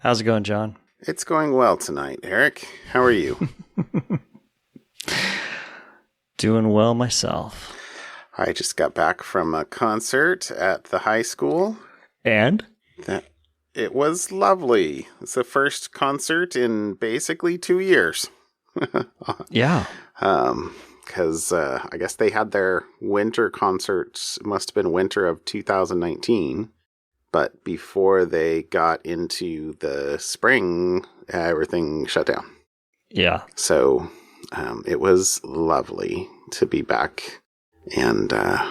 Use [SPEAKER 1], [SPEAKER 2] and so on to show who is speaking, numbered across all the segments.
[SPEAKER 1] How's it going, John?
[SPEAKER 2] It's going well tonight, Eric. How are you?
[SPEAKER 1] Doing well myself.
[SPEAKER 2] I just got back from a concert at the high school.
[SPEAKER 1] And?
[SPEAKER 2] It was lovely. It's the first concert in basically 2 years.
[SPEAKER 1] Yeah.
[SPEAKER 2] Because I guess they had their winter concerts, must have been winter of 2019. But before they got into the spring, everything shut down.
[SPEAKER 1] Yeah.
[SPEAKER 2] So it was lovely to be back. And I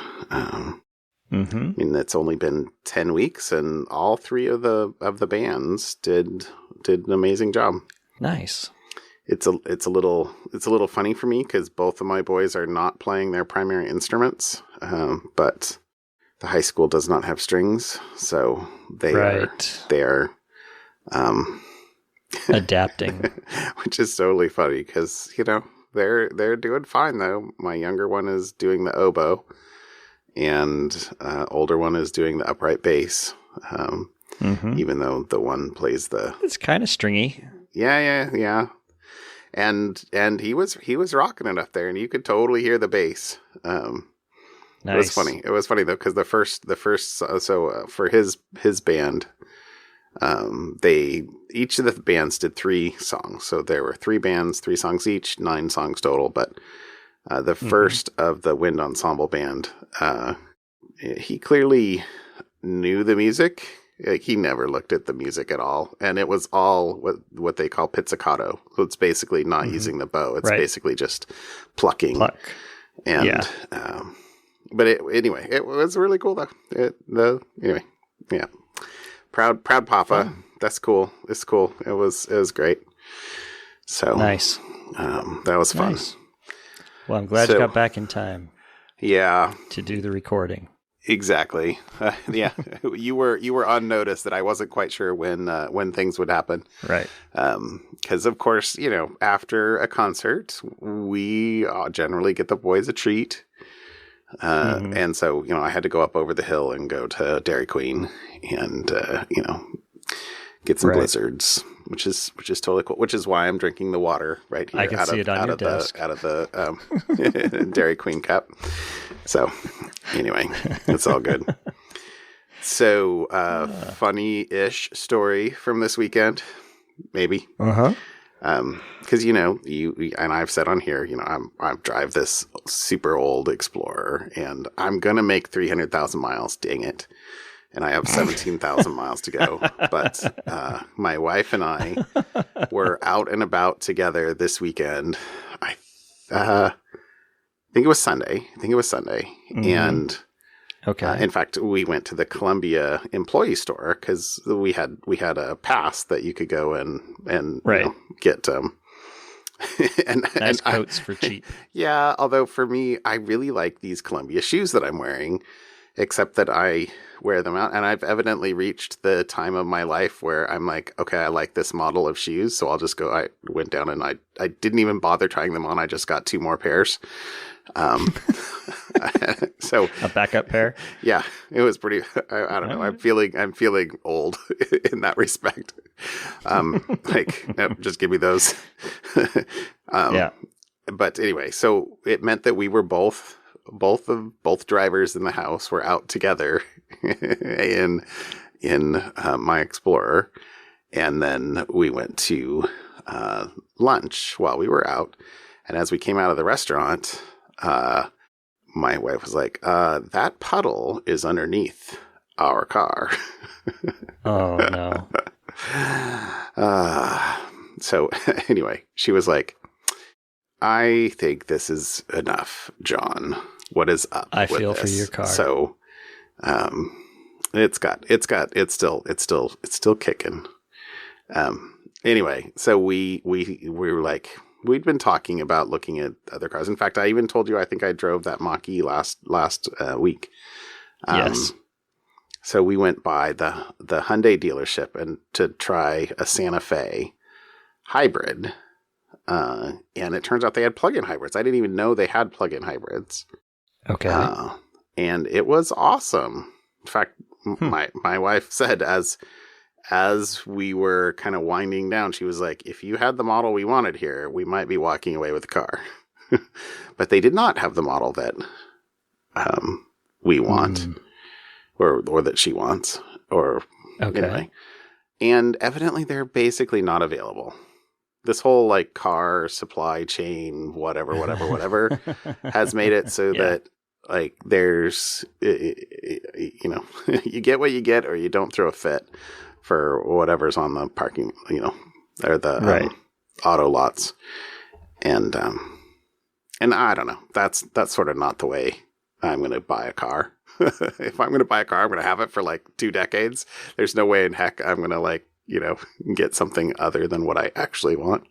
[SPEAKER 2] mean, it's only been 10 weeks, and all three of the bands did an amazing job.
[SPEAKER 1] Nice.
[SPEAKER 2] It's a little funny for me because both of my boys are not playing their primary instruments, but the high school does not have strings, so they are
[SPEAKER 1] adapting,
[SPEAKER 2] which is totally funny because they're doing fine though. My younger one is doing the oboe, and older one is doing the upright bass. Even though the one plays
[SPEAKER 1] it's kind of stringy.
[SPEAKER 2] Yeah. And he was rocking it up there, and you could totally hear the bass.
[SPEAKER 1] Nice.
[SPEAKER 2] It was funny. It was funny though, because the first for his band, each of the bands did 3 songs. So there were 3 bands, 3 songs each, 9 songs total. But the first of the wind ensemble band, he clearly knew the music. Like, he never looked at the music at all, and it was all what they call pizzicato. So it's basically not using the bow. It's basically just plucking. And but anyway, it was really cool though. Proud Papa.
[SPEAKER 1] Fun.
[SPEAKER 2] That's cool. It's cool. It was great. So
[SPEAKER 1] nice.
[SPEAKER 2] That was fun.
[SPEAKER 1] Nice. Well, I'm glad you got back in time.
[SPEAKER 2] Yeah.
[SPEAKER 1] To do the recording.
[SPEAKER 2] Exactly. Yeah. You were on notice that I wasn't quite sure when things would happen.
[SPEAKER 1] Right.
[SPEAKER 2] Because of course, after a concert, we generally get the boys a treat. And so, I had to go up over the hill and go to Dairy Queen and, get some blizzards, which is totally cool, which is why I'm drinking the water right here.
[SPEAKER 1] I can see it on your desk.
[SPEAKER 2] Out of the Dairy Queen cup. So anyway, it's all good. So, funny-ish story from this weekend, maybe. Because you and I've said on here, I drive this super old Explorer, and I'm gonna make 300,000 miles. Dang it! And I have 17,000 miles to go. But my wife and I were out and about together this weekend. I think it was Sunday. And
[SPEAKER 1] okay.
[SPEAKER 2] In fact, we went to the Columbia employee store because we had a pass that you could go and get
[SPEAKER 1] nice coats for cheap.
[SPEAKER 2] Yeah, although for me, I really like these Columbia shoes that I'm wearing, except that I wear them out, and I've evidently reached the time of my life where I'm like, okay, I like this model of shoes, so I'll just go. I went down and I didn't even bother trying them on. I just got 2 more pairs. So
[SPEAKER 1] a backup pair.
[SPEAKER 2] Yeah, it was pretty. I don't know. I'm feeling old in that respect. Just give me those.
[SPEAKER 1] Yeah. But
[SPEAKER 2] anyway, so it meant that we were both drivers in the house were out together in my Explorer, and then we went to lunch while we were out. And as we came out of the restaurant, my wife was like, that puddle is underneath our car.
[SPEAKER 1] Oh, no.
[SPEAKER 2] So anyway, she was like, I think this is enough, John. What is up
[SPEAKER 1] I
[SPEAKER 2] with
[SPEAKER 1] feel
[SPEAKER 2] this?
[SPEAKER 1] for your car.
[SPEAKER 2] So, it's still kicking. Anyway, so we were like, we'd been talking about looking at other cars. In fact, I even told you, I think I drove that Mach-E last week.
[SPEAKER 1] Yes.
[SPEAKER 2] So we went by the Hyundai dealership and to try a Santa Fe hybrid. And it turns out they had plug-in hybrids. I didn't even know they had plug-in hybrids.
[SPEAKER 1] Okay.
[SPEAKER 2] And it was awesome. In fact, my wife said, as as we were kind of winding down, she was like, if you had the model we wanted here, we might be walking away with the car. But they did not have the model that we want, or that she wants, or anyway. And evidently they're basically not available. This whole like car supply chain, whatever, has made it so that like there's, you know, you get what you get, or you don't throw a fit for whatever's on the parking, you know, or the auto lots. And I don't know. That's sort of not the way I'm going to buy a car. If I'm going to buy a car, I'm going to have it for like 2 decades. There's no way in heck I'm going to like, you know, get something other than what I actually want.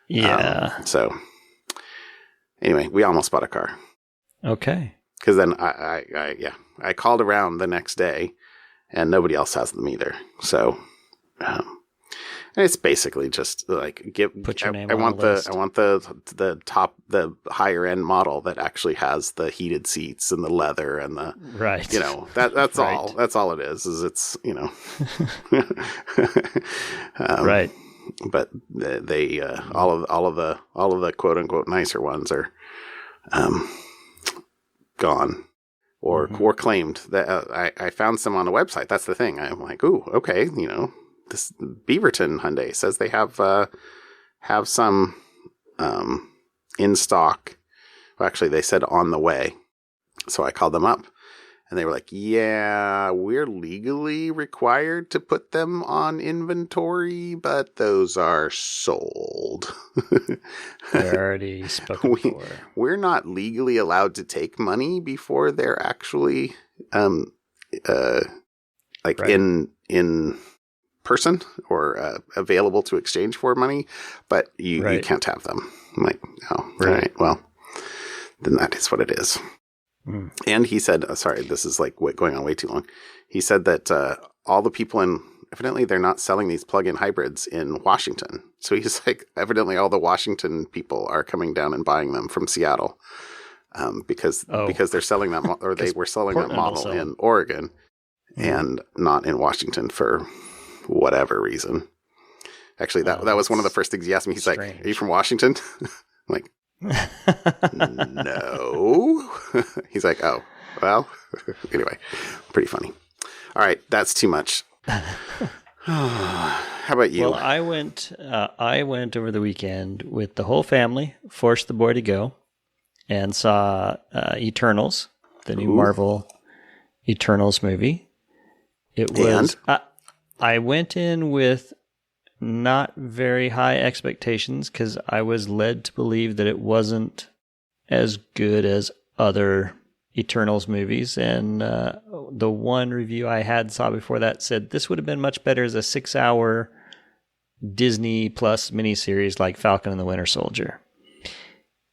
[SPEAKER 1] Yeah.
[SPEAKER 2] So anyway, we almost bought a car.
[SPEAKER 1] Okay.
[SPEAKER 2] Because then I called around the next day, and nobody else has them either. So, and it's basically just like
[SPEAKER 1] put your name
[SPEAKER 2] I
[SPEAKER 1] on
[SPEAKER 2] want
[SPEAKER 1] the list.
[SPEAKER 2] I want the higher end model that actually has the heated seats and the leather and the you know, that's all. That's all it is it's, you know.
[SPEAKER 1] Right.
[SPEAKER 2] But they all of the quote unquote nicer ones are gone or claimed. That I found some on the website. That's the thing. I'm like, ooh, okay, you know, this Beaverton Hyundai says they have some in stock. Well, actually, they said on the way. So I called them up. And they were like, yeah, we're legally required to put them on inventory, but those are sold.
[SPEAKER 1] They're already spoken for.
[SPEAKER 2] We're not legally allowed to take money before they're actually in person or available to exchange for money, but you can't have them. I'm like, oh, all right, well, then that is what it is. And he said, sorry, this is like going on way too long. He said that all the people evidently they're not selling these plug-in hybrids in Washington. So he's like, evidently all the Washington people are coming down and buying them from Seattle because they're selling that, or they were selling that model in Oregon and not in Washington for whatever reason. Actually, that was one of the first things he asked me. He's like, are you from Washington? I'm like, no. He's like, oh, well, anyway, pretty funny. All right, that's too much. How about you?
[SPEAKER 1] Well, I went over the weekend with the whole family, forced the boy to go, and saw Eternals, the new Marvel Eternals movie. It was. I went in with not very high expectations because I was led to believe that it wasn't as good as other Eternals movies. And the one review I saw before that said this would have been much better as a 6-hour Disney Plus miniseries like Falcon and the Winter Soldier.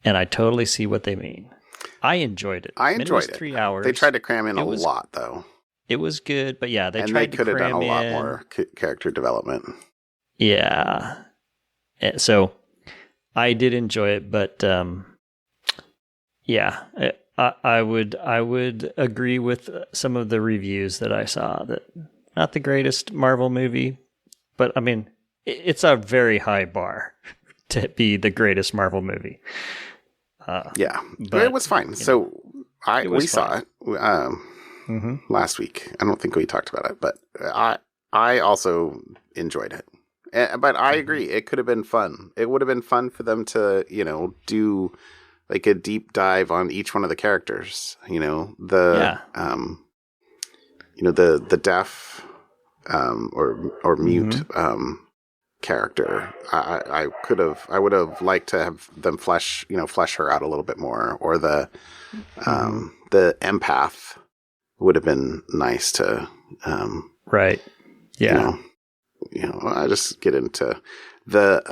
[SPEAKER 1] And I totally see what they mean. I enjoyed it.
[SPEAKER 2] I enjoyed it.
[SPEAKER 1] 3 hours.
[SPEAKER 2] They tried to cram in a lot, though.
[SPEAKER 1] It was good, but yeah, they
[SPEAKER 2] tried to cram in. And they could have done a lot more character development.
[SPEAKER 1] Yeah. So I did enjoy it, but yeah, I would agree with some of the reviews that I saw that not the greatest Marvel movie, but I mean, it's a very high bar to be the greatest Marvel movie.
[SPEAKER 2] Yeah, but it was fine. So we saw it last week. I don't think we talked about it, but I also enjoyed it. But I agree, it could have been fun. It would have been fun for them to, you know, do like a deep dive on each one of the characters. You know, the deaf or mute character. I would have liked to have them flesh her out a little bit more, or the empath would have been nice to
[SPEAKER 1] right. Yeah.
[SPEAKER 2] You know, I just get into the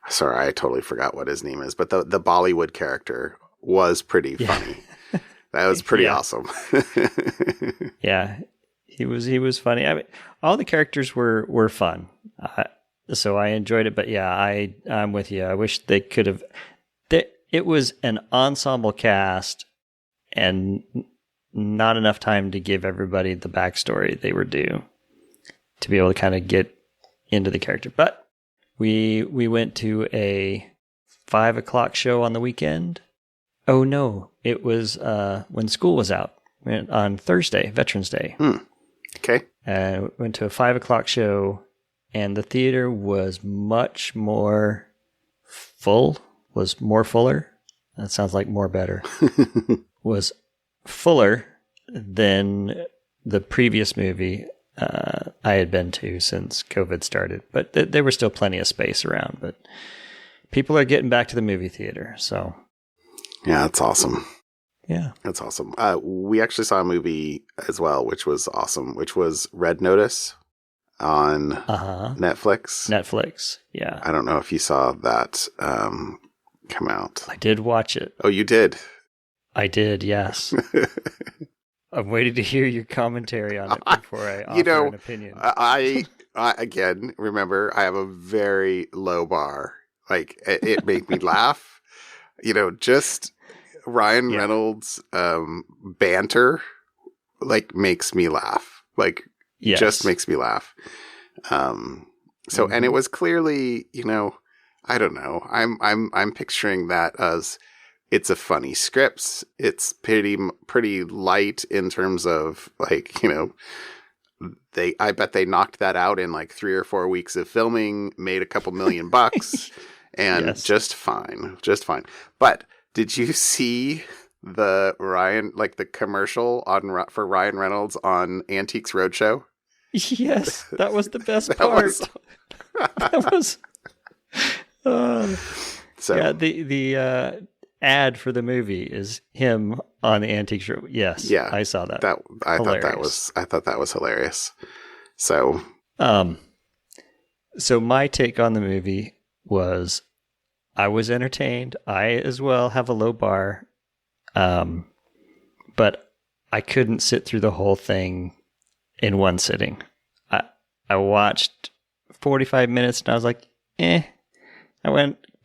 [SPEAKER 2] sorry, I totally forgot what his name is, but the Bollywood character was pretty funny. That was pretty awesome.
[SPEAKER 1] Yeah. He was funny. I mean, all the characters were fun. So I enjoyed it, but yeah, I'm with you. I wish they could have it was an ensemble cast and not enough time to give everybody the backstory they were due. to be able to kind of get into the character. But we went to a 5:00 show on the weekend. Oh no, it was when school was out. We went on Thursday, Veterans Day.
[SPEAKER 2] Okay.
[SPEAKER 1] Went to a 5:00 show, and the theater was much more fuller. That sounds like more better. Was fuller than the previous movie I had been to since COVID started. But there was still plenty of space around. But people are getting back to the movie theater, so.
[SPEAKER 2] Yeah, that's awesome.
[SPEAKER 1] Yeah.
[SPEAKER 2] That's awesome. We actually saw a movie as well, which was awesome, which was Red Notice on Netflix.
[SPEAKER 1] Netflix, yeah.
[SPEAKER 2] I don't know if you saw that come out.
[SPEAKER 1] I did watch it.
[SPEAKER 2] Oh, you did?
[SPEAKER 1] I did, yes. I'm waiting to hear your commentary on it before I offer an opinion.
[SPEAKER 2] I again, remember, I have a very low bar. Like, it made me laugh. Just Ryan Reynolds banter, like, makes me laugh. Like, just makes me laugh. And it was clearly, I don't know. I'm picturing that as it's a funny script. It's pretty light in terms of, like, I bet they knocked that out in like 3 or 4 weeks of filming, made a couple $1 million and just fine. But did you see the commercial for Ryan Reynolds on Antiques Roadshow?
[SPEAKER 1] Yes, that was the best part. That was. The ad for the movie is him on the Antiques Roadshow. Yes, I saw that.
[SPEAKER 2] I thought that was hilarious. So,
[SPEAKER 1] so my take on the movie was, I was entertained. I as well have a low bar, but I couldn't sit through the whole thing in one sitting. I watched 45 minutes and I was like, I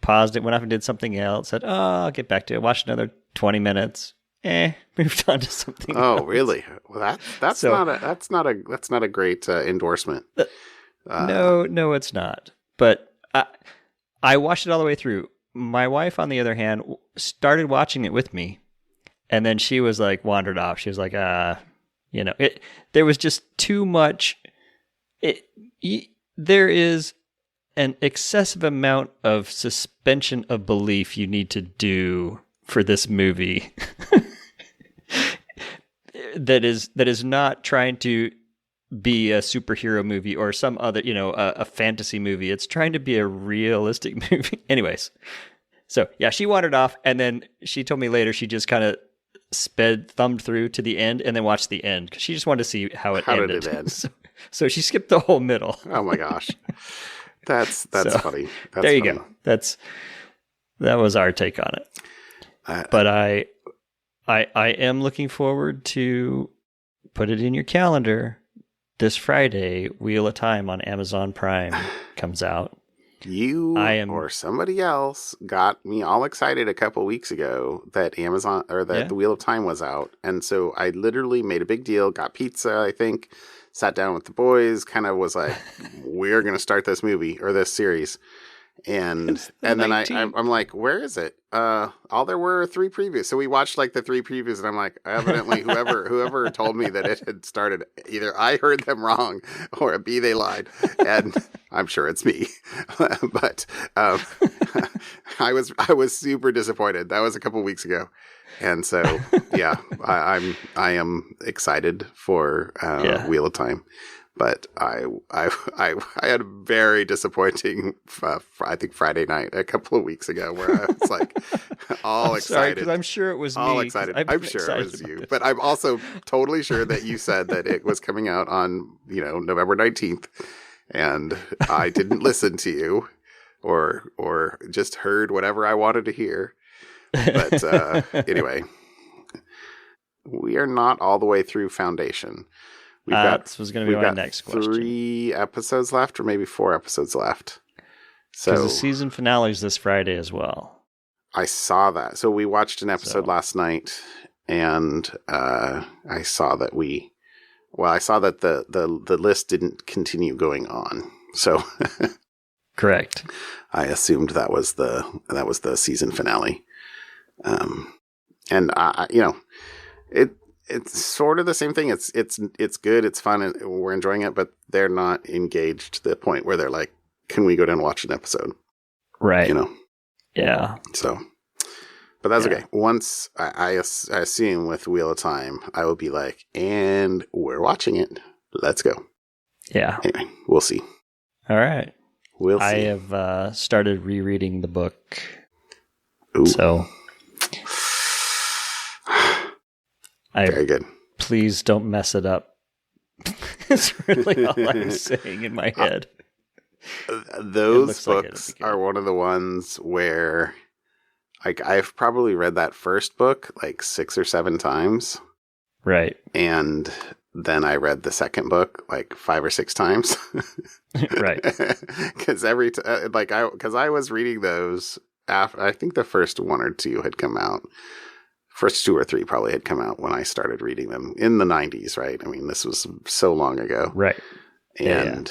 [SPEAKER 1] paused it, went off and did something else. Said, I'll get back to it. Watched another 20 minutes. Moved on to something else.
[SPEAKER 2] Oh, really? Well, that's not a great endorsement.
[SPEAKER 1] No, it's not. But I watched it all the way through. My wife, on the other hand, started watching it with me, and then she was like wandered off. She was like, there was just too much. There is an excessive amount of suspension of belief you need to do for this movie that is not trying to be a superhero movie or some other, a fantasy movie. It's trying to be a realistic movie. Anyways, so yeah, she wandered off, and then she told me later she just kind of thumbed through to the end and then watched the end because she just wanted to see how it ended.
[SPEAKER 2] Did it end?
[SPEAKER 1] So she skipped the whole middle.
[SPEAKER 2] Oh my gosh. That's funny.
[SPEAKER 1] There you go. That was our take on it. But I am looking forward to, put it in your calendar, this Friday, Wheel of Time on Amazon Prime comes out.
[SPEAKER 2] Or somebody else got me all excited a couple weeks ago that the Wheel of Time was out. And so I literally made a big deal, got pizza, I think, sat down with the boys, kind of was like, we're going to start this movie or this series. And then I'm like, where is it? All there were 3 previews. So we watched like the 3 previews, and I'm like, evidently whoever told me that it had started, either I heard them wrong or B, they lied. And I'm sure it's me. But I was super disappointed. That was a couple weeks ago. And so, yeah, I am excited for Wheel of Time, but I had a very disappointing, I think Friday night a couple of weeks ago where I was like all excited. Sorry,
[SPEAKER 1] because I'm sure it was
[SPEAKER 2] all
[SPEAKER 1] me.
[SPEAKER 2] Excited. I'm sure it was you, but I'm also totally sure that you said that it was coming out on November 19th, and I didn't listen to you, or just heard whatever I wanted to hear. But anyway, we are not all the way through Foundation.
[SPEAKER 1] This was going to be my next question.
[SPEAKER 2] 3 episodes left, or maybe 4 episodes left. So
[SPEAKER 1] because the season finale is this Friday as well.
[SPEAKER 2] I saw that. So we watched an episode last night, and I saw that Well, I saw that the list didn't continue going on, so
[SPEAKER 1] Correct.
[SPEAKER 2] I assumed that was the season finale. And it's sort of the same thing. It's good. It's fun. And we're enjoying it, but they're not engaged to the point where they're like, "Can we go down and watch an episode?"
[SPEAKER 1] Right.
[SPEAKER 2] You know.
[SPEAKER 1] Yeah.
[SPEAKER 2] So, but that's okay. Once I assume with Wheel of Time, I will be like, "And we're watching it. Let's go."
[SPEAKER 1] Yeah.
[SPEAKER 2] Anyway, we'll see.
[SPEAKER 1] All right.
[SPEAKER 2] We'll see.
[SPEAKER 1] I have started rereading the book.
[SPEAKER 2] Ooh.
[SPEAKER 1] So.
[SPEAKER 2] Very good.
[SPEAKER 1] Please don't mess it up. It's really all I'm saying in my head.
[SPEAKER 2] Those books are one of the ones where, like, I've probably read that first book like 6 or 7 times.
[SPEAKER 1] Right.
[SPEAKER 2] And then I read the second book like 5 or 6 times.
[SPEAKER 1] Right.
[SPEAKER 2] Because because I was reading those after, I think the first 1 or 2 had come out. First 2 or 3 probably had come out when I started reading them in the 90s, right? I mean, this was so long ago.
[SPEAKER 1] Right.
[SPEAKER 2] And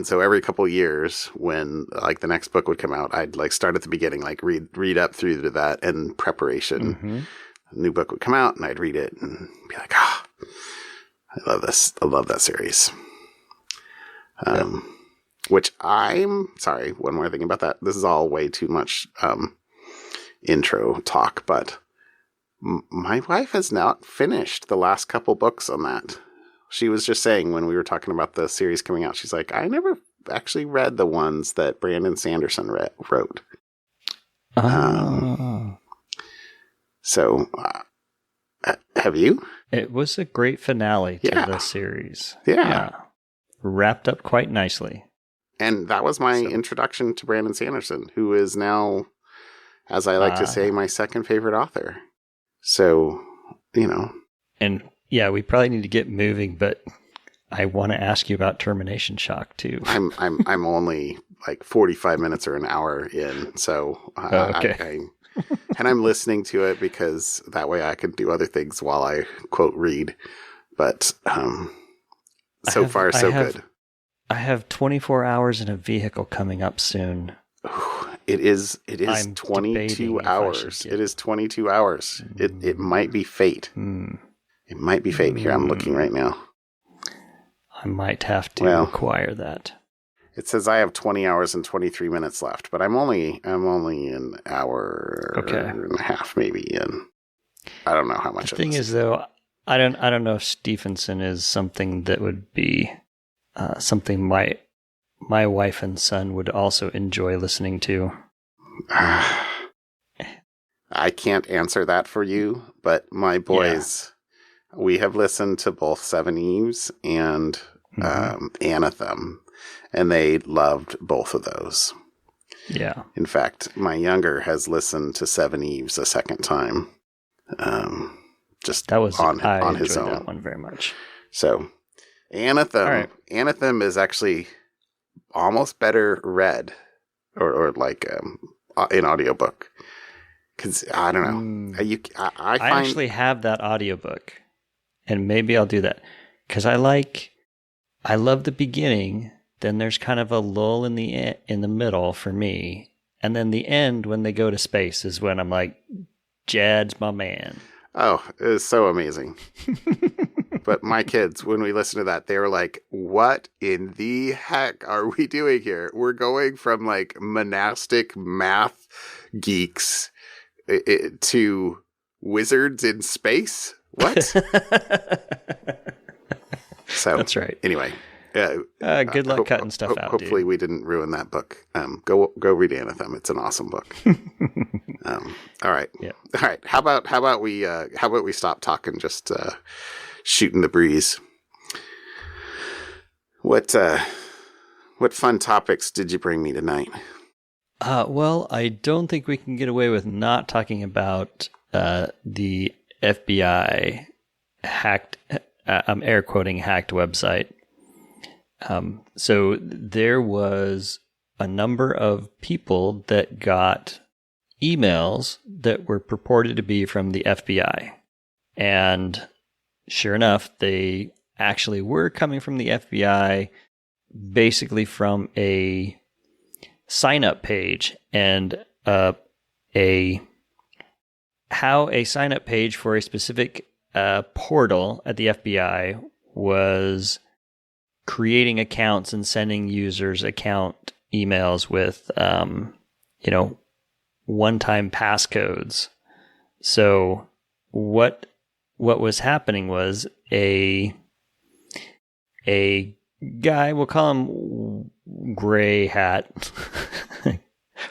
[SPEAKER 2] so every couple of years when like the next book would come out, I'd like start at the beginning, like read up through to that in preparation. Mm-hmm. A new book would come out and I'd read it and be like, I love this. I love that series. Which sorry, one more thing about that. This is all way too much intro talk, but my wife has not finished the last couple books on that. She was just saying when we were talking about the series coming out, she's like, I never actually read the ones that Brandon Sanderson wrote. So, have you?
[SPEAKER 1] It was a great finale to the series.
[SPEAKER 2] Yeah.
[SPEAKER 1] Wrapped up quite nicely.
[SPEAKER 2] And that was my introduction to Brandon Sanderson, who is now, as I like to say, my second favorite author. So,
[SPEAKER 1] And yeah, we probably need to get moving, but I want to ask you about Termination Shock too.
[SPEAKER 2] I'm only like 45 minutes or an hour in, so
[SPEAKER 1] okay.
[SPEAKER 2] And I'm listening to it because that way I can do other things while I quote read. But so far so good.
[SPEAKER 1] I have 24 hours in a vehicle coming up soon.
[SPEAKER 2] It is 22 hours. It is 22 hours. It might be fate. It might be fate. Here, I'm looking right now.
[SPEAKER 1] I might have to acquire that.
[SPEAKER 2] It says I have 20 hours and 23 minutes left, but I'm only an hour and a half maybe in. I don't know how much.
[SPEAKER 1] The thing is, though, I don't know if Stephenson is something that would be something my wife and son would also enjoy listening to.
[SPEAKER 2] I can't answer that for you, but my boys, we have listened to both Seven Eves and Anathem, and they loved both of those.
[SPEAKER 1] Yeah.
[SPEAKER 2] In fact, my younger has listened to Seven Eves a second time. Just that was on his own.
[SPEAKER 1] That one very much.
[SPEAKER 2] So, Anathem is actually almost better read or like in audiobook. Because I don't know. I
[SPEAKER 1] actually have that audiobook, and maybe I'll do that. Because I love the beginning. Then there's kind of a lull in the middle for me, and then the end when they go to space is when I'm like, Jad's my man.
[SPEAKER 2] Oh, it was so amazing. But my kids, when we listened to that, they were like, what in the heck are we doing here? We're going from like monastic math geeks to wizards in space? What? So
[SPEAKER 1] that's right.
[SPEAKER 2] Anyway.
[SPEAKER 1] Good luck cutting stuff out.
[SPEAKER 2] Hopefully we didn't ruin that book. Go read Anathem. It's an awesome book. All right.
[SPEAKER 1] Yeah.
[SPEAKER 2] All right. How about we stop talking, just shooting the breeze. What fun topics did you bring me tonight?
[SPEAKER 1] Well, I don't think we can get away with not talking about the FBI hacked, I'm air quoting hacked website. So there was a number of people that got emails that were purported to be from the FBI. And sure enough, they actually were coming from the FBI, basically from a sign-up page and how a sign-up page for a specific portal at the FBI was creating accounts and sending users account emails with, one-time passcodes. So what was happening was a guy, we'll call him gray hat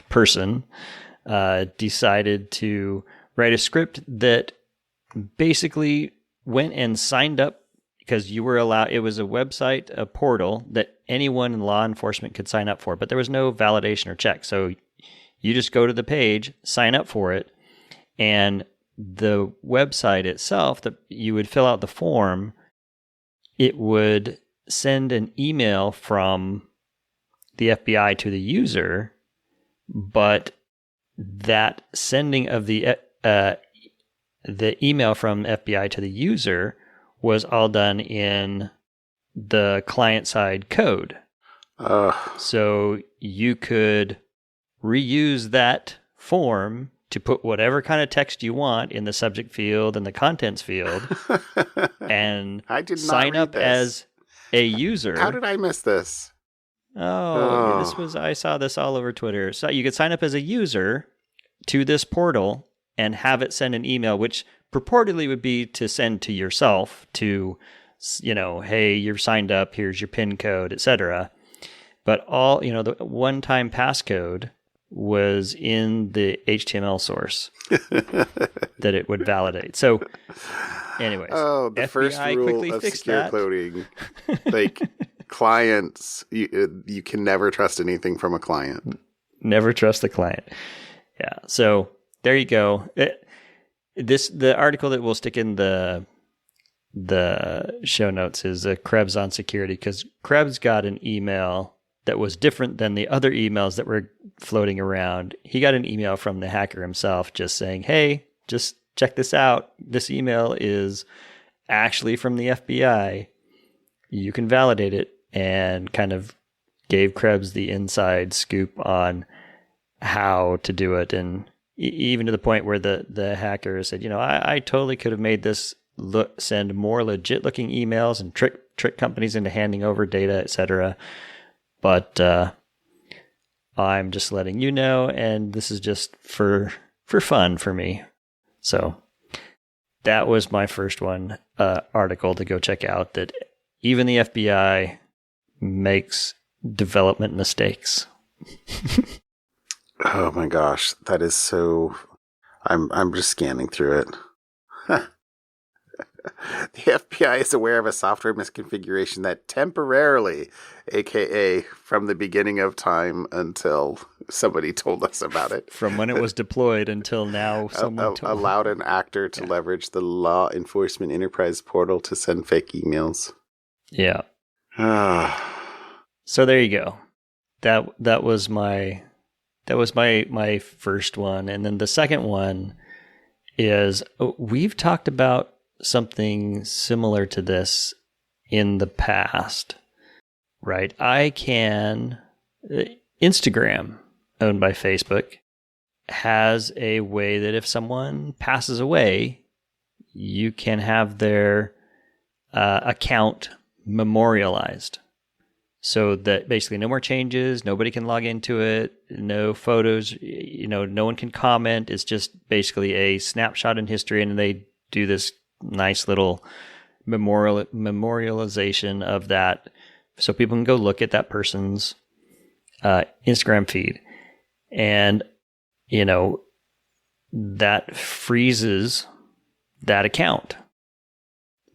[SPEAKER 1] person, decided to write a script that basically went and signed up, because you were allowed, it was a website, a portal that anyone in law enforcement could sign up for, but there was no validation or check. So you just go to the page, sign up for it, and the website itself, that you would fill out the form, it would send an email from the FBI to the user, but that sending of the email from FBI to the user was all done in the client-side code. So you could reuse that form to put whatever kind of text you want in the subject field and the contents field and
[SPEAKER 2] I did not
[SPEAKER 1] sign up
[SPEAKER 2] this.
[SPEAKER 1] As a user.
[SPEAKER 2] How did I miss this?
[SPEAKER 1] I saw this all over Twitter. So you could sign up as a user to this portal and have it send an email, which purportedly would be to send to yourself to, hey, you're signed up, here's your PIN code, etc. But all, the one-time passcode was in the HTML source that it would validate. So anyways,
[SPEAKER 2] the FBI first rule of secure coding, like clients, you can never trust anything from a client.
[SPEAKER 1] Never trust the client. Yeah. So there you go. The article that we'll stick in the show notes is Krebs on security, because Krebs got an email that was different than the other emails that were floating around. He got an email from the hacker himself just saying, hey, just check this out. This email is actually from the FBI. You can validate it, and kind of gave Krebs the inside scoop on how to do it. And even to the point where the hacker said, I totally could have made this send more legit looking emails and trick companies into handing over data, etc. But I'm just letting you know, and this is just for fun for me. So that was my first one, article to go check out, that even the FBI makes development mistakes.
[SPEAKER 2] Oh my gosh, that is so... I'm just scanning through it. The FBI is aware of a software misconfiguration that temporarily, aka from the beginning of time until somebody told us about it.
[SPEAKER 1] From when it was deployed until now, someone
[SPEAKER 2] allowed an actor to leverage the law enforcement enterprise portal to send fake emails.
[SPEAKER 1] Yeah. So there you go. That was my first one. And then the second one is, we've talked about something similar to this in the past, right? Instagram, owned by Facebook, has a way that if someone passes away, you can have their account memorialized. So that basically no more changes, nobody can log into it, no photos, no one can comment. It's just basically a snapshot in history, and they do this nice little memorialization of that, so people can go look at that person's Instagram feed. And, that freezes that account.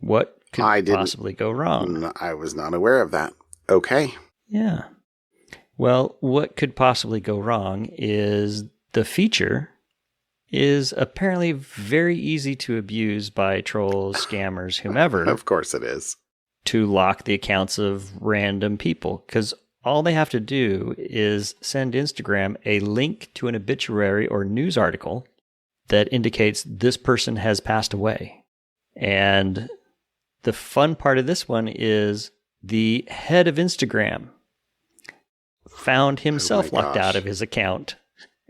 [SPEAKER 1] What could possibly go wrong?
[SPEAKER 2] I was not aware of that. Okay.
[SPEAKER 1] Yeah. Well, what could possibly go wrong is the feature is apparently very easy to abuse by trolls, scammers, whomever.
[SPEAKER 2] Of course it is.
[SPEAKER 1] To lock the accounts of random people. Because all they have to do is send Instagram a link to an obituary or news article that indicates this person has passed away. And the fun part of this one is the head of Instagram found himself locked out of his account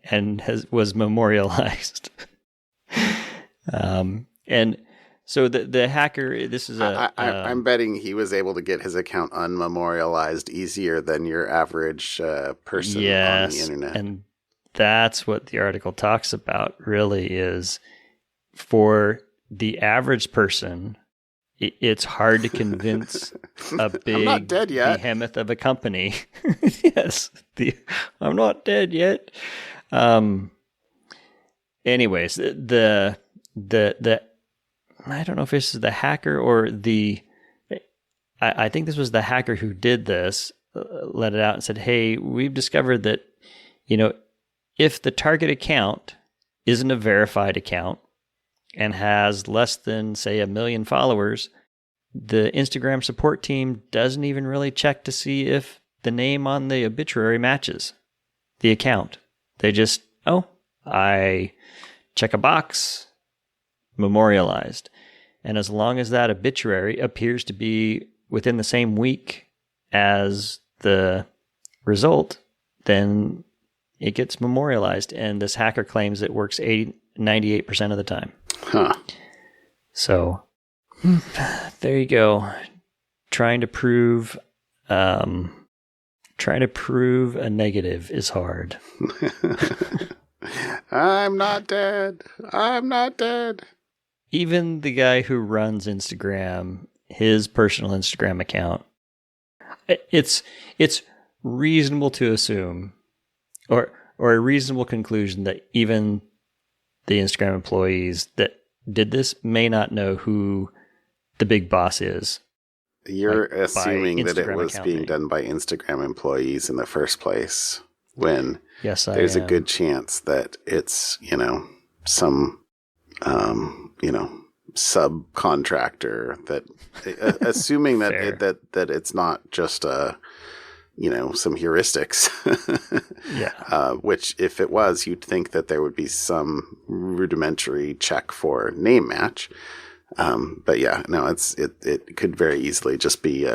[SPEAKER 1] and was memorialized. And so the hacker, this is
[SPEAKER 2] I'm betting he was able to get his account unmemorialized easier than your average person on the internet.
[SPEAKER 1] And that's what the article talks about, really, is for the average person, it's hard to convince a big
[SPEAKER 2] I'm not dead yet.
[SPEAKER 1] behemoth of a company. Yes, I'm not dead yet. Anyways, the I don't know if this is the hacker or I think this was the hacker who did this, let it out and said, hey, we've discovered that, if the target account isn't a verified account and has less than, say, 1 million followers, the Instagram support team doesn't even really check to see if the name on the obituary matches the account. They just, I check a box, memorialized. And as long as that obituary appears to be within the same week as the result, then it gets memorialized. And this hacker claims it works 98% of the time.
[SPEAKER 2] Huh.
[SPEAKER 1] So there you go. Trying to prove a negative is hard.
[SPEAKER 2] I'm not dead. I'm not dead.
[SPEAKER 1] Even the guy who runs Instagram, his personal Instagram account, it's reasonable to assume, or a reasonable conclusion, that even the Instagram employees that did this may not know who the big boss is.
[SPEAKER 2] You're assuming that it was being done by Instagram employees in the first place, when there's a good chance that it's, some, subcontractor that, assuming that it's not just some heuristics.
[SPEAKER 1] Yeah.
[SPEAKER 2] Which, if it was, you'd think that there would be some rudimentary check for name match. But yeah, no, it could very easily just be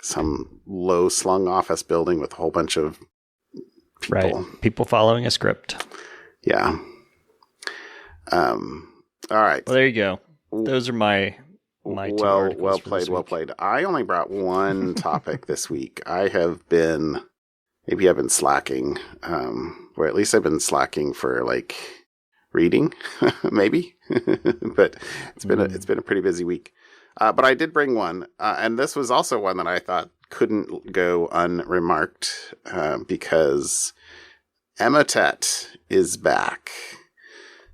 [SPEAKER 2] some low slung office building with a whole bunch of people.
[SPEAKER 1] Right. People following a script.
[SPEAKER 2] Yeah. All right.
[SPEAKER 1] Well, there you go. Those are my two articles.
[SPEAKER 2] Well played. I only brought one topic this week. Maybe I've been slacking, or at least I've been slacking for reading, maybe, but it's been a pretty busy week. But I did bring one, and this was also one that I thought couldn't go unremarked, because Emotet is back.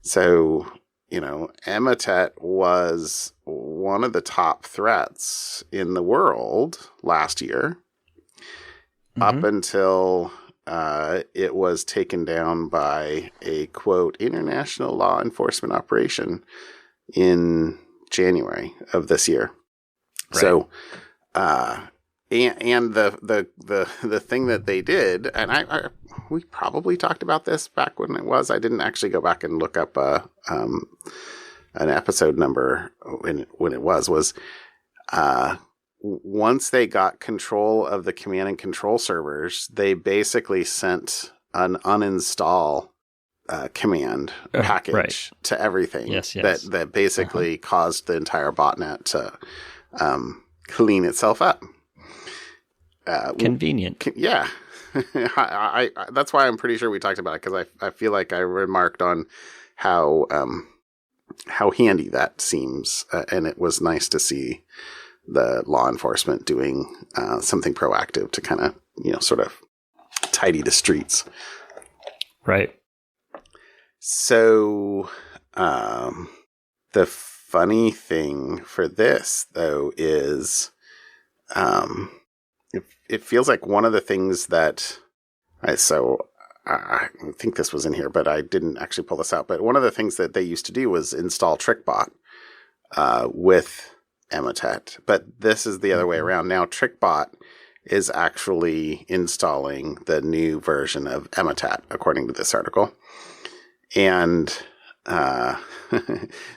[SPEAKER 2] So, Emotet was one of the top threats in the world last year, up until it was taken down by a, quote, international law enforcement operation in January of this year. Right. So, and the thing that they did, and we probably talked about this back when it was. I didn't actually go back and look up an episode number when it was once they got control of the command and control servers, they basically sent an uninstall command package to everything.
[SPEAKER 1] Yes.
[SPEAKER 2] That basically caused the entire botnet to clean itself up.
[SPEAKER 1] Convenient.
[SPEAKER 2] Yeah. I that's why I'm pretty sure we talked about it, because I feel like I remarked on how handy that seems, and it was nice to see the law enforcement doing something proactive to kind of sort of tidy the streets.
[SPEAKER 1] Right.
[SPEAKER 2] So the funny thing for this, though, is it feels like one of the things that I think this was in here, but I didn't actually pull this out. But one of the things that they used to do was install TrickBot with Emotet. But this is the other way around. Now TrickBot is actually installing the new version of Emotet, according to this article. And Uh,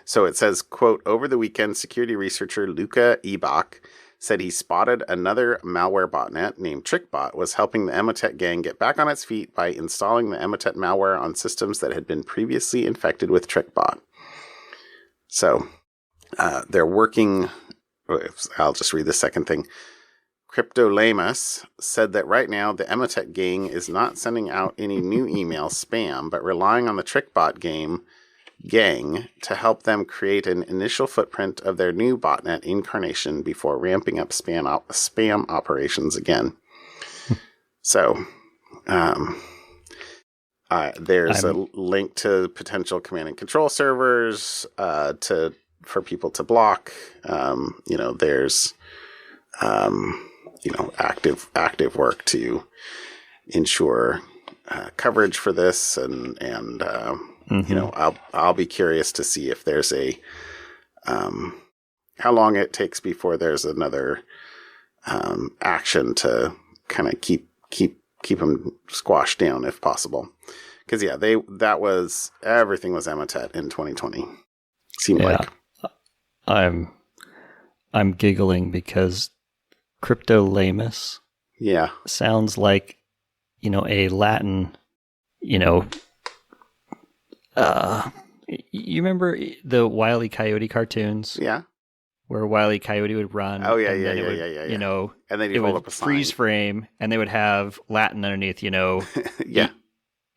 [SPEAKER 2] so it says, quote, over the weekend, security researcher Luca Ebach said he spotted another malware botnet named TrickBot was helping the Emotet gang get back on its feet by installing the Emotet malware on systems that had been previously infected with TrickBot. So they're working. I'll just read the second thing. Cryptolamus said that right now the Emotet gang is not sending out any new email spam, but relying on the TrickBot gang to help them create an initial footprint of their new botnet incarnation before ramping up spam operations again. So there's a link to potential command and control servers for people to block. There's active work to ensure coverage for this, and I'll be curious to see if there's how long it takes before there's another action to kind of keep them squashed down if possible. Because everything was Emotet in 2020. Seemed like.
[SPEAKER 1] I'm giggling because Cryptolamus sounds like a Latin you remember the Wile E. Coyote cartoons?
[SPEAKER 2] Yeah.
[SPEAKER 1] Where Wile E. Coyote would run.
[SPEAKER 2] Oh, yeah.
[SPEAKER 1] And then
[SPEAKER 2] it
[SPEAKER 1] would freeze frame, and they would have Latin underneath,
[SPEAKER 2] yeah.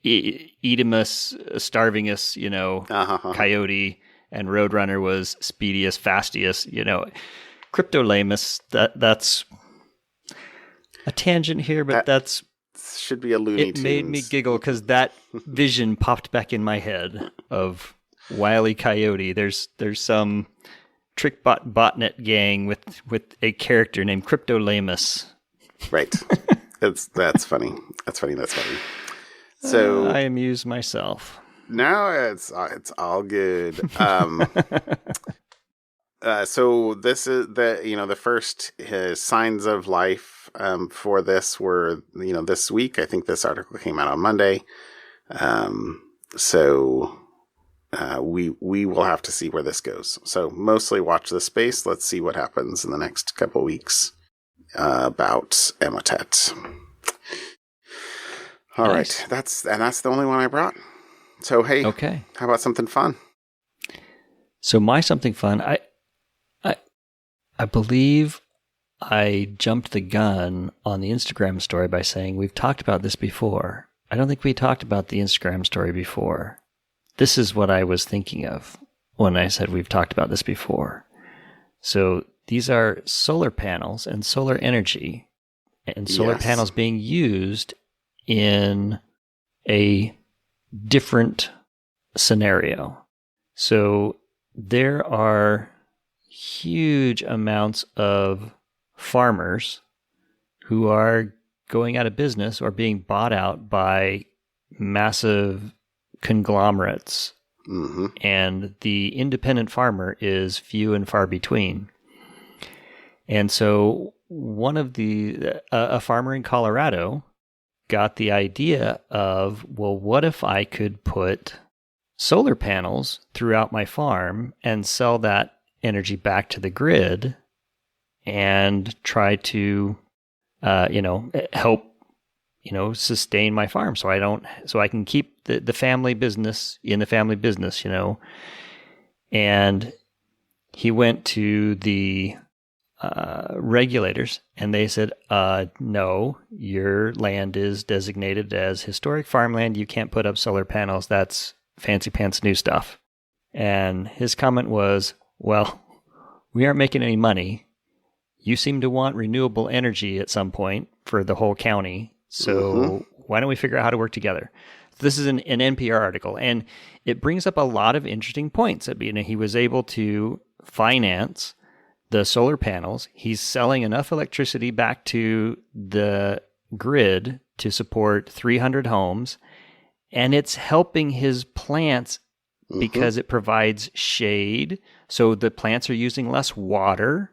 [SPEAKER 1] Edemus, Starvingus, Coyote, and Roadrunner was Speedius, Fastius, Cryptolamus, that's a tangent here, but that's
[SPEAKER 2] should be a Looney Tunes.
[SPEAKER 1] It made me giggle because that vision popped back in my head of Wile E. Coyote. There's some TrickBot botnet gang with a character named Cryptolamus.
[SPEAKER 2] Right. That's funny. That's funny. So
[SPEAKER 1] I amuse myself.
[SPEAKER 2] No, it's all good. So this is the first signs of life for this were this week. I think this article came out on Monday. So we will have to see where this goes. So mostly watch this space. Let's see what happens in the next couple weeks about Emotet. All nice. Right, that's the only one I brought. So hey,
[SPEAKER 1] okay.
[SPEAKER 2] How about something fun?
[SPEAKER 1] So my something fun, I believe I jumped the gun on the Instagram story by saying we've talked about this before. I don't think we talked about the Instagram story before. This is what I was thinking of when I said we've talked about this before. So these are solar panels and solar energy, and solar panels being used in a different scenario. So there are huge amounts of farmers who are going out of business or being bought out by massive conglomerates.
[SPEAKER 2] Mm-hmm.
[SPEAKER 1] And the independent farmer is few and far between. And so a farmer in Colorado got the idea of, well, what if I could put solar panels throughout my farm and sell that energy back to the grid and try to, help, sustain my farm so I can keep the family business in the family business, And he went to the regulators and they said, no, your land is designated as historic farmland. You can't put up solar panels. That's fancy pants new stuff. And his comment was, well, we aren't making any money. You seem to want renewable energy at some point for the whole county. So why don't we figure out how to work together? This is an NPR article, and it brings up a lot of interesting points. He was able to finance the solar panels. He's selling enough electricity back to the grid to support 300 homes, and it's helping his plants because it provides shade. So the plants are using less water.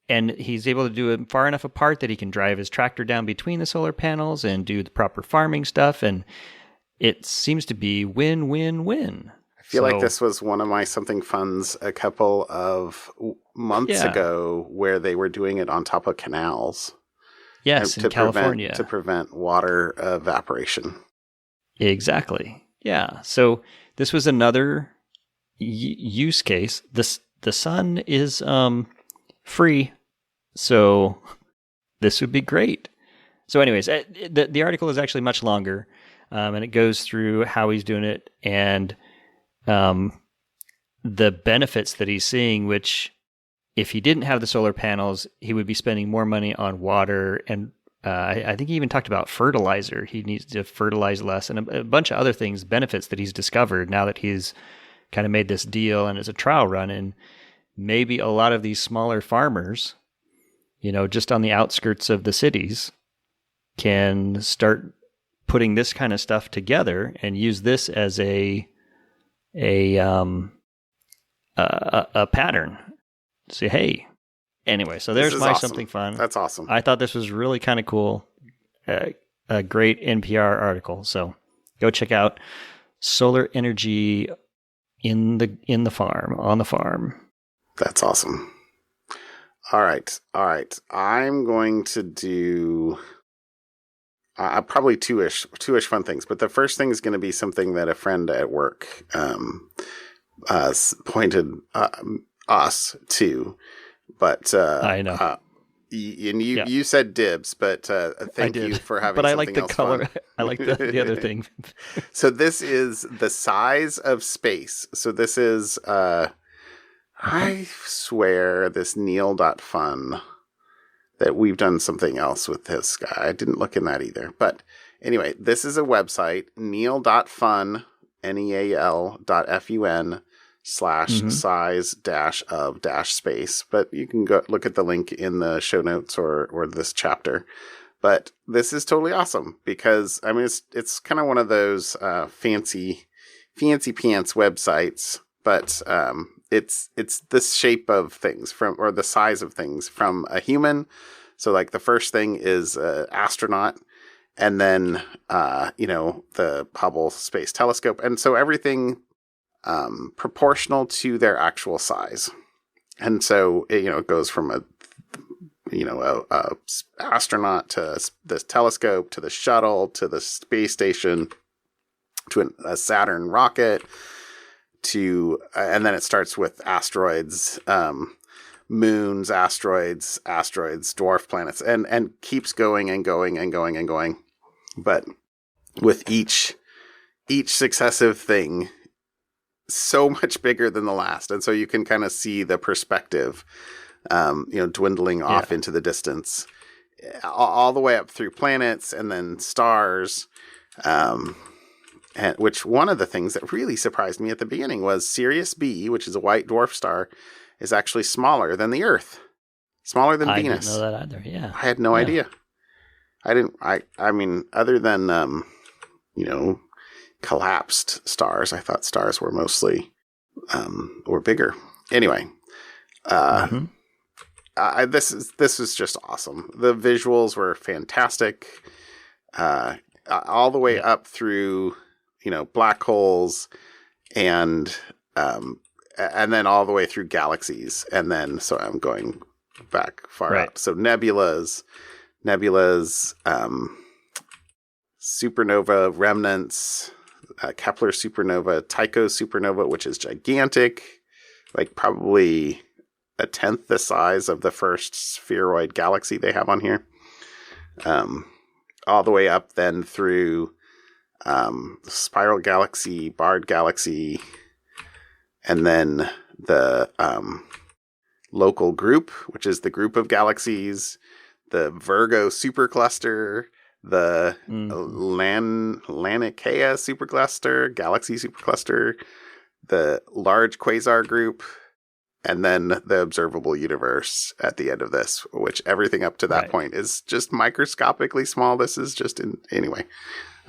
[SPEAKER 1] And he's able to do it far enough apart that he can drive his tractor down between the solar panels and do the proper farming stuff. And it seems to be win, win, win.
[SPEAKER 2] I feel like this was one of my something funs a couple of months ago where they were doing it on top of canals.
[SPEAKER 1] Yes, in California.
[SPEAKER 2] To prevent water evaporation.
[SPEAKER 1] Exactly. Yeah. So this was another use case. The sun is free, so this would be great. So anyways, the article is actually much longer, and it goes through how he's doing it and the benefits that he's seeing, which if he didn't have the solar panels, he would be spending more money on water. And I think he even talked about fertilizer. He needs to fertilize less and a bunch of other things, benefits that he's discovered now that he's kind of made this deal and it's a trial run. And maybe a lot of these smaller farmers, just on the outskirts of the cities, can start putting this kind of stuff together and use this as a pattern. Say, hey, anyway, so there's my awesome. Something fun.
[SPEAKER 2] That's awesome.
[SPEAKER 1] I thought this was really kind of cool. A great NPR article. So go check out solar energy on the farm.
[SPEAKER 2] That's awesome. All right. I'm going to do probably two-ish fun things. But the first thing is going to be something that a friend at work pointed us to. But
[SPEAKER 1] I know.
[SPEAKER 2] And you said dibs, but thank you for having.
[SPEAKER 1] But I like
[SPEAKER 2] something
[SPEAKER 1] the
[SPEAKER 2] else
[SPEAKER 1] color.
[SPEAKER 2] fun.
[SPEAKER 1] I like the other thing.
[SPEAKER 2] So this is the size of space. So this is I swear this Neil.fun that we've done something else with this guy. I didn't look in that either. But anyway, this is a website, Neil.fun, NEAL.FUN /size-of-space. But you can go look at the link in the show notes or this chapter. But this is totally awesome because I mean it's kind of one of those fancy pants websites, but it's the shape of things or the size of things from a human. So like the first thing is astronaut, and then the Hubble Space Telescope, and so everything proportional to their actual size. And so it goes from a astronaut to the telescope to the shuttle to the space station to a Saturn rocket to and then it starts with asteroids, moons, asteroids, dwarf planets, and keeps going and going and going and going. But with each successive thing so much bigger than the last, and so you can kind of see the perspective dwindling off into the distance, all the way up through planets and then stars. And which one of the things that really surprised me at the beginning was Sirius B, which is a white dwarf star, is actually smaller than the Earth, smaller than Venus.
[SPEAKER 1] I didn't know that either. Yeah,
[SPEAKER 2] I had no idea. I didn't. I mean, other than collapsed stars, I thought stars were mostly or bigger. Anyway, this is just awesome. The visuals were fantastic, all the way up through black holes and then all the way through galaxies, and then so I'm going back far out. So nebulas, supernova remnants, Kepler supernova, Tycho supernova, which is gigantic, like probably a tenth the size of the first spheroid galaxy they have on here. All the way up then through Spiral Galaxy, Bard Galaxy, and then the local group, which is the group of galaxies, the Virgo supercluster, the Laniakea supercluster, Galaxy supercluster, the large quasar group, and then the observable universe at the end of this, which everything up to that point is just microscopically small. This is just anyway.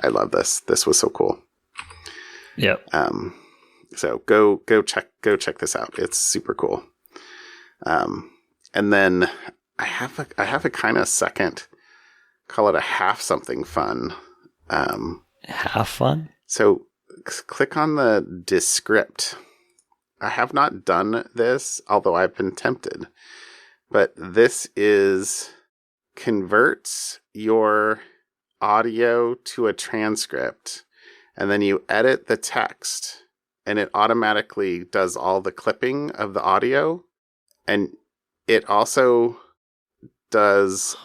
[SPEAKER 2] I love this. This was so cool.
[SPEAKER 1] Yep.
[SPEAKER 2] So go check this out. It's super cool. And then I have a kind of second, call it a half something fun.
[SPEAKER 1] Half fun?
[SPEAKER 2] So click on the Descript. I have not done this, although I've been tempted. But this converts your audio to a transcript, and then you edit the text, and it automatically does all the clipping of the audio, and it also does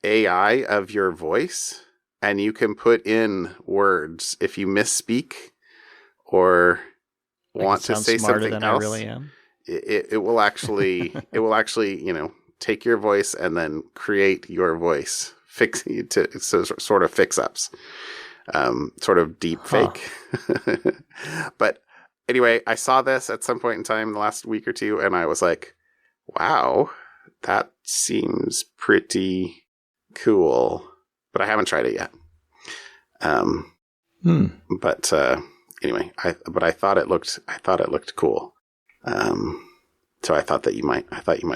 [SPEAKER 2] AI of your voice, and you can put in words if you misspeak or want to say something else. I
[SPEAKER 1] really am.
[SPEAKER 2] It will actually take your voice and then create your voice, sort of fix ups, sort of deep fake. But anyway, I saw this at some point in time in the last week or two, and I was like, wow, that seems pretty cool. But I haven't tried it yet. But anyway, I thought it looked cool. So I thought you might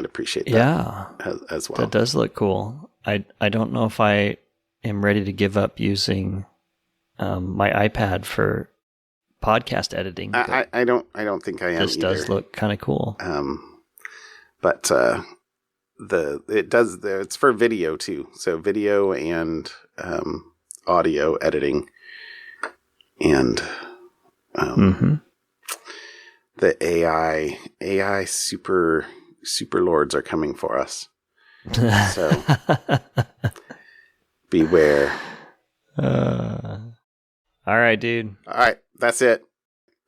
[SPEAKER 2] appreciate that.
[SPEAKER 1] Yeah,
[SPEAKER 2] as well.
[SPEAKER 1] That does look cool. I don't know if I am ready to give up using my iPad for podcast editing.
[SPEAKER 2] I don't think I am.
[SPEAKER 1] This
[SPEAKER 2] either.
[SPEAKER 1] does look kind of cool.
[SPEAKER 2] But it's for video too. So video and audio editing, and the AI super lords are coming for us. So beware.
[SPEAKER 1] All right, dude.
[SPEAKER 2] All right, that's it.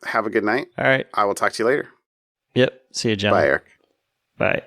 [SPEAKER 2] Have a good night.
[SPEAKER 1] All right.
[SPEAKER 2] I will talk to you later.
[SPEAKER 1] Yep. See you, John.
[SPEAKER 2] Bye, Eric.
[SPEAKER 1] Bye.